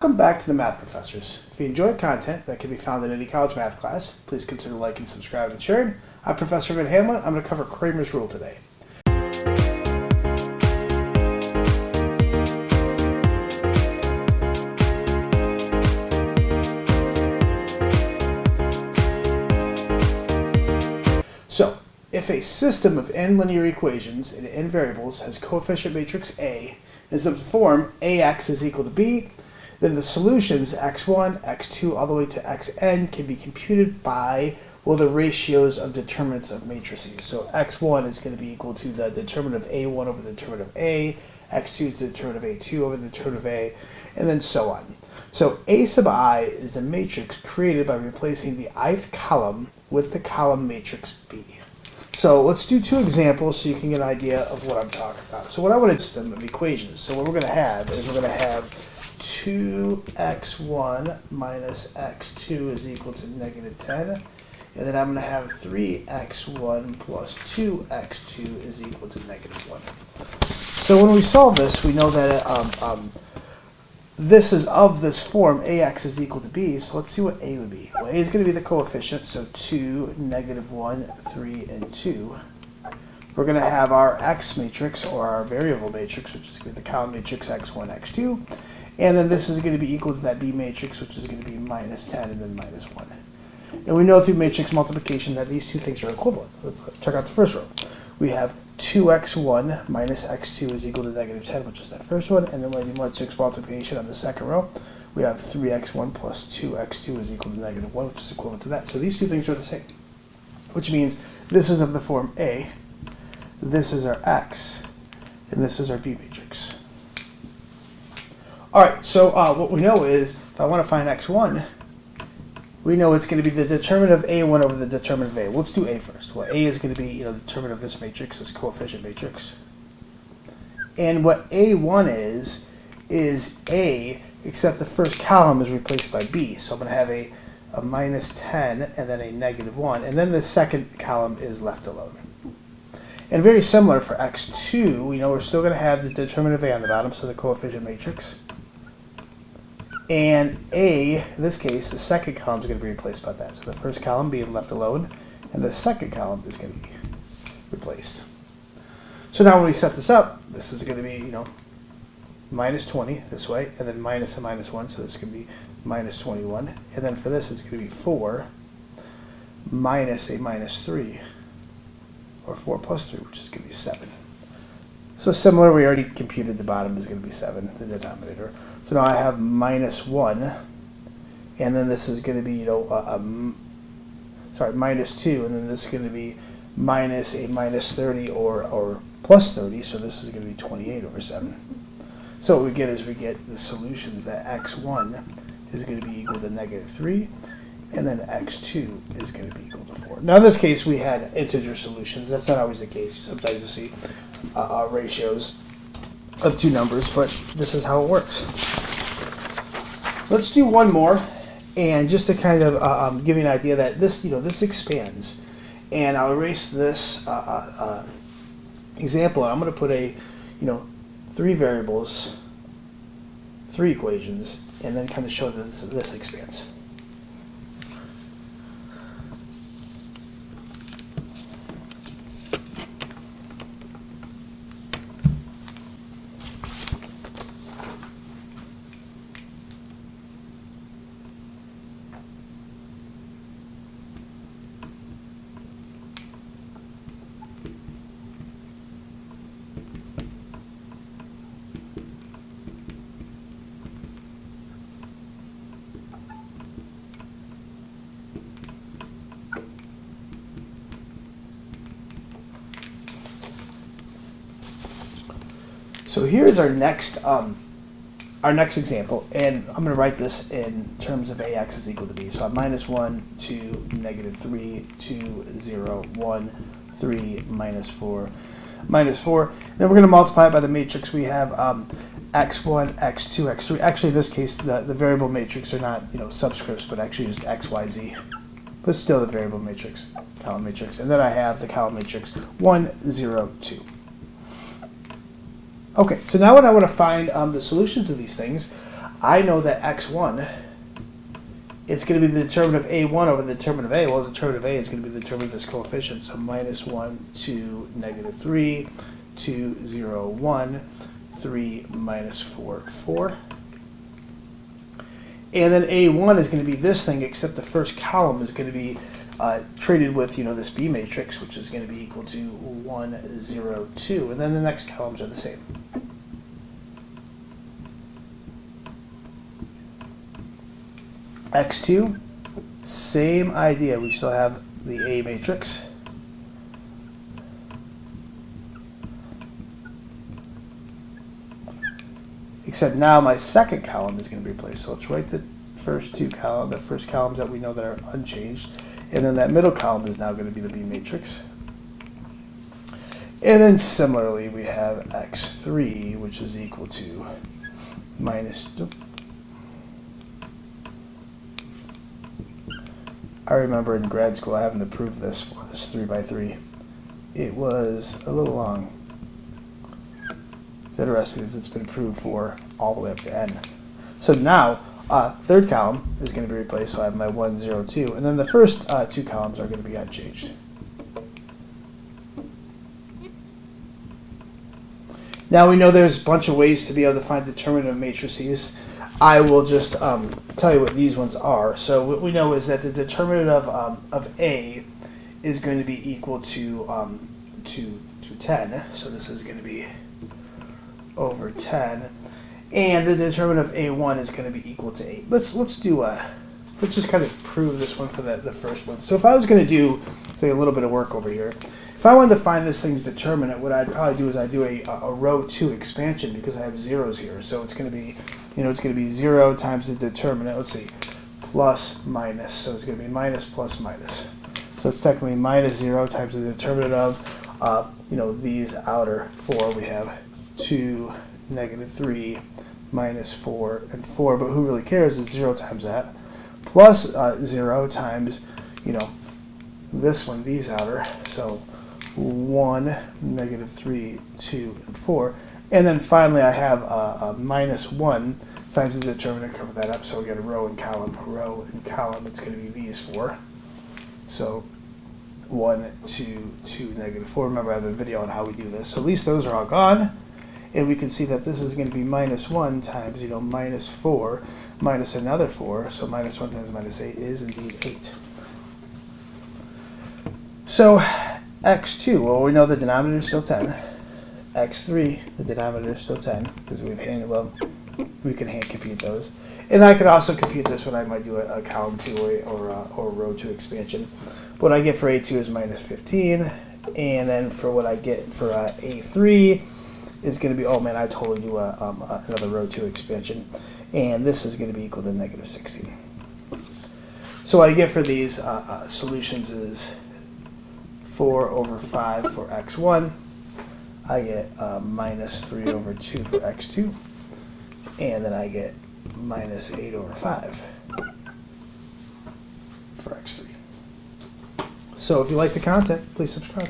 Welcome back to the Math Professors. If you enjoy content that can be found in any college math class, please consider liking, subscribing, and sharing. I'm Professor Van Hamlin. I'm going to cover Cramer's rule today. So, if a system of n linear equations and n variables has coefficient matrix A is of the form AX is equal to B, then the solutions x1, x2, all the way to xn can be computed by, well, the ratios of determinants of matrices. So x1 is going to be equal to the determinant of A1 over the determinant of A, x2 is the determinant of A2 over the determinant of A, and then so on. So A sub I is the matrix created by replacing the ith column with the column matrix B. So let's do two examples so you can get an idea of what I'm talking about. So what I want to system of equations. So what we're going to have is we're going to have 2x1 minus x2 is equal to negative 10. And then I'm going to have 3x1 plus 2x2 is equal to negative 1. So when we solve this, we know that this is of this form, ax is equal to b. So let's see what a would be. Well, a is going to be the coefficient, so 2, negative 1, 3, and 2. We're going to have our x matrix, or our variable matrix, which is going to be the column matrix x1, x2. And then this is going to be equal to that B matrix, which is going to be minus 10 and then minus 1. And we know through matrix multiplication that these two things are equivalent. Check out the first row. We have 2x1 minus x2 is equal to negative 10, which is that first one. And then when we do matrix multiplication on the second row, we have 3x1 plus 2x2 is equal to negative 1, which is equivalent to that. So these two things are the same, which means this is of the form A, this is our x, and this is our B matrix. All right, so what we know is if I want to find x1, we know it's going to be the determinant of a1 over the determinant of a. Let's do a first. Well, a is going to be the determinant of this matrix, this coefficient matrix. And what a1 is a, except the first column is replaced by b. So I'm going to have a minus 10 and then a negative 1. And then the second column is left alone. And very similar for x2, we know we're still going to have the determinant of a on the bottom, so the coefficient matrix. And a, in this case, the second column is going to be replaced by that. So the first column being left alone, and the second column is going to be replaced. So now when we set this up, this is going to be, minus 20 this way, and then minus a minus 1, so this is going to be minus 21. And then for this, it's going to be 4 minus a minus 3, or 4 plus 3, which is going to be 7. So similar, we already computed the bottom is going to be 7, the denominator. So now I have minus 1, and then this is going to be, minus 2, and then this is going to be minus a minus 30 or plus 30, so this is going to be 28 over 7. So what we get is we get the solutions that x1 is going to be equal to negative 3, and then x2 is going to be equal to 4. Now in this case, we had integer solutions. That's not always the case. Sometimes you'll see ratios of two numbers, but this is how it works. Let's do one more, and just to kind of give you an idea that this, this expands, and I'll erase this example, and I'm going to put a, 3 variables, 3 equations, and then kind of show that this expands. So here's our next example, and I'm going to write this in terms of ax is equal to b. So I have minus 1, 2, negative 3, 2, 0, 1, 3, minus 4, minus 4. Then we're going to multiply it by the matrix. We have x1, x2, x3. Actually, in this case, the variable matrix are not subscripts, but actually just x, y, z. But still the variable matrix, column matrix. And then I have the column matrix 1, 0, 2. Okay, so now when I want to find the solution to these things, I know that x1, it's going to be the determinant of a1 over the determinant of a. Well, the determinant of a is going to be the determinant of this coefficient. So minus 1, 2, negative 3, 2, 0, 1, 3, minus 4, 4. And then a1 is going to be this thing, except the first column is going to be treated with, this B matrix, which is going to be equal to 1, 0, 2. And then the next columns are the same. x2, same idea. We still have the A matrix. Except now my second column is going to be replaced. So let's write the first the first columns that we know that are unchanged. And then that middle column is now going to be the B matrix. And then similarly, we have x3, which is equal to minus... I remember in grad school having to prove this for this 3 by 3. It was a little long. It's interesting as it's been proved for all the way up to n. So now, third column is going to be replaced, so I have my 1, 0, 2. And then the first two columns are going to be unchanged. Now we know there's a bunch of ways to be able to find determinant of matrices. I will just tell you what these ones are. So what we know is that the determinant of A is going to be equal to 10. So this is going to be over 10. And the determinant of A1 is going to be equal to 8. Let's just kind of prove this one for the first one. So if I was going to do, say, a little bit of work over here, if I wanted to find this thing's determinant, what I'd probably do is I'd do a row 2 expansion because I have zeros here. So it's going to be, it's going to be 0 times the determinant. Let's see, plus minus. So it's going to be minus plus minus. So it's technically minus 0 times the determinant of, these outer 4. We have 2, negative 3, minus 4, and 4. But who really cares? It's 0 times that. Plus 0 times, this one, these outer. So 1, negative 3, 2, and 4. And then finally I have a minus 1 times the determinant, cover that up. So we get a row and column, it's going to be these 4. So 1, 2, 2, negative 4. Remember I have a video on how we do this. So at least those are all gone. And we can see that this is going to be minus 1 times, minus 4 minus another 4. So minus 1 times minus 8 is indeed 8. So x2, well, we know the denominator is still 10. x3, the denominator is still 10 because we can hand compute those. And I could also compute this when I might do a column 2 or a row 2 expansion. What I get for A2 is minus 15. And then for what I get for A3 is going to be, oh man, I totally do another row 2 expansion. And this is going to be equal to negative 16. So what I get for these solutions is 4 over 5 for x1. I get minus 3 over 2 for x2. And then I get minus 8 over 5 for x3. So if you like the content, please subscribe.